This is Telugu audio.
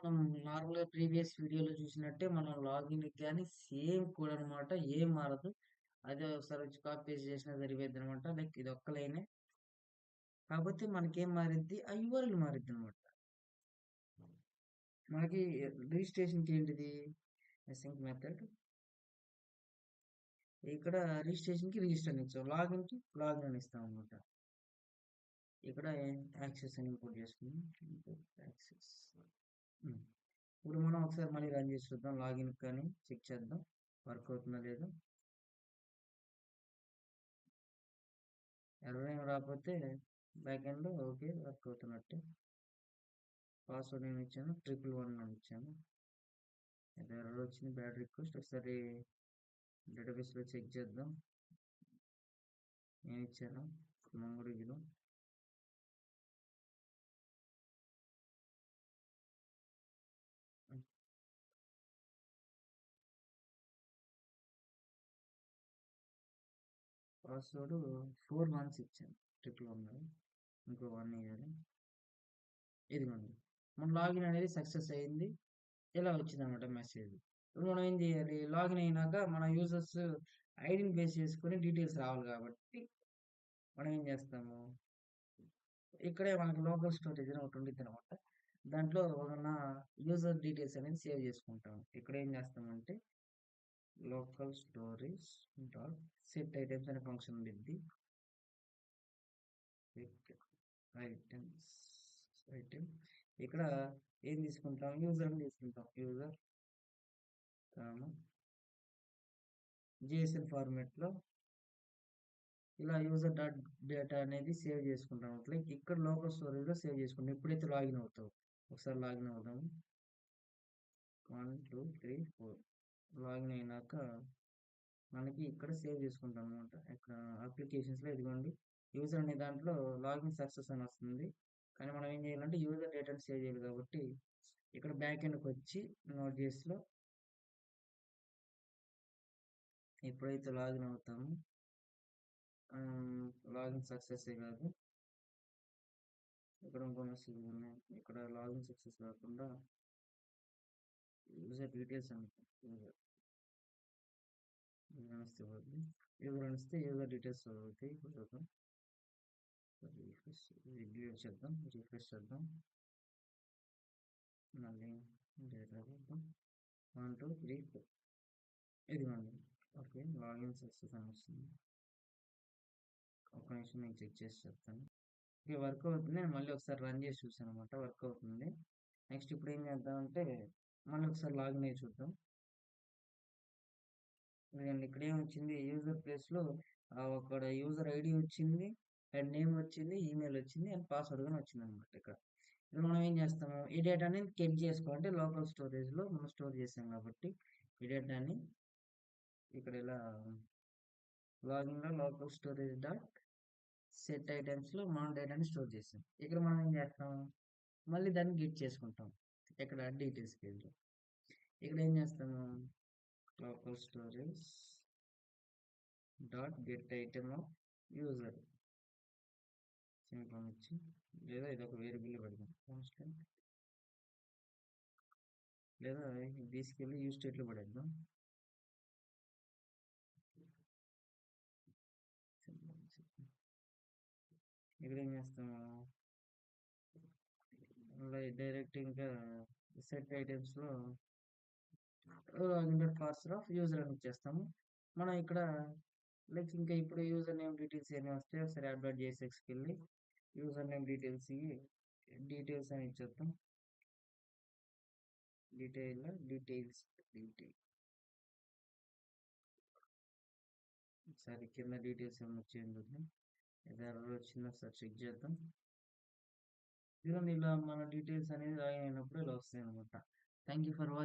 మనం నార్మల్‌గా ప్రీవియస్ వీడియోలో చూసినట్టే మనం లాగిన్‌కి గాని సేమ్ కోడ్ అనమాట. ఏం మారదు. అదే ఒకసారి వచ్చి కాపీ పేస్ట్ చేసినా సరిపోయిద్దనమాట. లైక్ ఇది ఒక్క లైనే. కాకపోతే మనకేం మారిద్ది? ఆ యూఆర్ఎల్ మారిద్దనమాట. మనకి రిజిస్ట్రేషన్‌కి ఏంటిది? Assign method. ఇక్కడ రిజిస్ట్రేషన్‌కి రిజిస్టర్ అని ఇచ్చాం. లాగిన్‌కి లాగిన్ అని ఇస్తామనమాట. ఇక్కడ యాక్సెస్ అని ఇంపోర్ట్ చేసుకున్నాం. Import access. హ్మ్. ఇప్పుడు మనం ఒకసారి మళ్ళీ రన్ చేసి చూద్దాం. లాగిన్ కానీ చెక్ చేద్దాం. వర్క్ అవుతుందా లేదా? ఎర్రర్ ఏమి రాకపోతే బ్యాక్ ఎండ్ ఓకే వర్క్ అవుతున్నట్టే. పాస్వర్డ్ ఏమి ఇచ్చాను? 111 అని ఇచ్చాను. ఏదో ఎర్రర్ వచ్చింది. Bad request. ఒకసారి డేటాబేస్లో చెక్ చేద్దాం. ఏమి ఇచ్చాను? మంగళగిరి. పాస్వర్డ్ 4 మంత్స్ ఇచ్చాను. 111 ఇంకో 1 ఇవ్వాలి. ఇదిగోండి. మన లాగిన్ అనేది సక్సెస్ అయింది. ఇలా వచ్చిందనమాట మెసేజ్. ఇప్పుడు మనం ఏం చేయాలి? లాగిన్ అయినాక మన యూజర్స్ ఐడీని బేస్ చేసుకొని డీటెయిల్స్ రావాలి కాబట్టి మనం ఏం చేస్తాము? ఇక్కడే మనకి లోకల్ స్టోరేజ్ అని ఒకటి ఉండిద్దనమాట. దాంట్లో ఉన్న యూజర్ డీటెయిల్స్ అనేది సేవ్ చేసుకుంటాం. ఇక్కడ ఏం చేస్తామంటే local storage dot set items అనే ఫంక్షన్ ఉండిద్ది. సెట్ ఐటమ్స్ ఐటమ్ ఇక్కడ ఏం తీసుకుంటాం? యూజర్ తీసుకుంటాం. యూజర్ JSON ఫార్మాట్లో ఇలా యూజర్ డాట్ డేటా అనేది సేవ్ చేసుకుంటాం. లైక్ ఇక్కడ లోకల్ స్టోరేజ్లో సేవ్ చేసుకుంటాం. ఎప్పుడైతే లాగిన్ అవుతావు ఒకసారి లాగిన్ అవుదాము. 1 2 3 4 లాగిన్ అయినాక మనకి ఇక్కడ సేవ్ చేసుకుంటాం అనమాట. ఇక్కడ అప్లికేషన్స్లో ఇదిగోండి యూజర్ అనే దాంట్లో లాగిన్ సక్సెస్ అని వస్తుంది. కానీ మనం ఏం చేయాలంటే యూజర్ డేటాను సేవ్ చేయాలి కాబట్టి ఇక్కడ బ్యాక్ ఎండ్కి వచ్చి నోట్ చేసిలో ఎప్పుడైతే లాగిన్ అవుతామో లాగిన్ సక్సెస్ కాదు. ఇక్కడ ఇంకో మెసేజ్ ఉన్నాయి. ఇక్కడ లాగిన్ సక్సెస్ కాకుండా యూజర్ డీటెయిల్స్ అంటే యూజర్ అనిస్తే యూజర్ డీటెయిల్స్ అవుతాయి. ఇప్పుడు చూద్దాం. రిఫ్రెష్ చేద్దాం. రిఫ్రెష్ చేద్దాం. మళ్ళీ డేటా చూద్దాం. 1 2 3 4 ఇదిగోండి. ఓకే లాగిన్ సక్సెస్ అని వస్తుంది. ఒక నిమిషం నేను చెక్ చేసి చెప్తాను. ఓకే వర్క్ అవుతుంది. నేను మళ్ళీ ఒకసారి రన్ చేసి చూసాను అనమాట. వర్క్ అవుతుంది. నెక్స్ట్ ఇప్పుడు ఏం చేద్దామంటే మళ్ళీ ఒకసారి లాగిన్ అయ్యి చూద్దాం. ఇక్కడ ఏమొచ్చింది? యూజర్ ప్లేస్లో అక్కడ యూజర్ ఐడి వచ్చింది అండ్ నేమ్ వచ్చింది, ఈమెయిల్ వచ్చింది అండ్ పాస్వర్డ్ కానీ వచ్చింది అనమాట. ఇక్కడ ఇప్పుడు మనం ఏం చేస్తాము? ఈ డేటాని కెట్ చేసుకోవాలంటే లోకల్ స్టోరేజ్లో మనం స్టోర్ చేసాం కాబట్టి ఈ డేటాని ఇక్కడ ఇలా లాగిన్లో లోకల్ స్టోరేజ్ డాట్ సెట్ ఐటమ్స్లో మనం డేటాని స్టోర్ చేసాం. ఇక్కడ మనం ఏం చేస్తాం? మళ్ళీ దాన్ని గెట్ చేసుకుంటాం. ఇక్కడ డీటెయిల్స్ పేజ్లో ఇక్కడ ఏం చేస్తాము? Local storage dot get item of user simple ఇచ్చి లేదా ఇది ఒక వేరియబుల్ పెడదాం కాన్స్టెంట్ లేదా తీసుకెళ్ళి యూజ్ స్టేట్లో పడేద్దాం. ఇక్కడ ఏం చేస్తాము? డైరెక్ట్ ఇంకా సెట్ ఐటమ్స్లో పార్సల్ ఆఫ్ యూజర్ అని ఇచ్చేస్తాము. మనం ఇక్కడ లైక్ ఇంకా ఇప్పుడు యూజర్ నేమ్ డీటెయిల్స్ ఏమి వస్తే ఒకసారి అప్డేట్ చేసేకి వెళ్ళి యూజర్ నేమ్ డీటెయిల్స్ డీటెయిల్స్ అని ఇచ్చేద్దాం. డీటెయిల్స్ ఒకసారి కింద డీటెయిల్స్ ఏమైనా వచ్చేయండి. ఏదో ఎర్రర్ వచ్చిందో ఒకసారి చెక్ చేద్దాం. ఇలా మన డీటెయిల్స్ అనేది అయినప్పుడు ఇలా వస్తాయి అనమాట. Thank you for watching.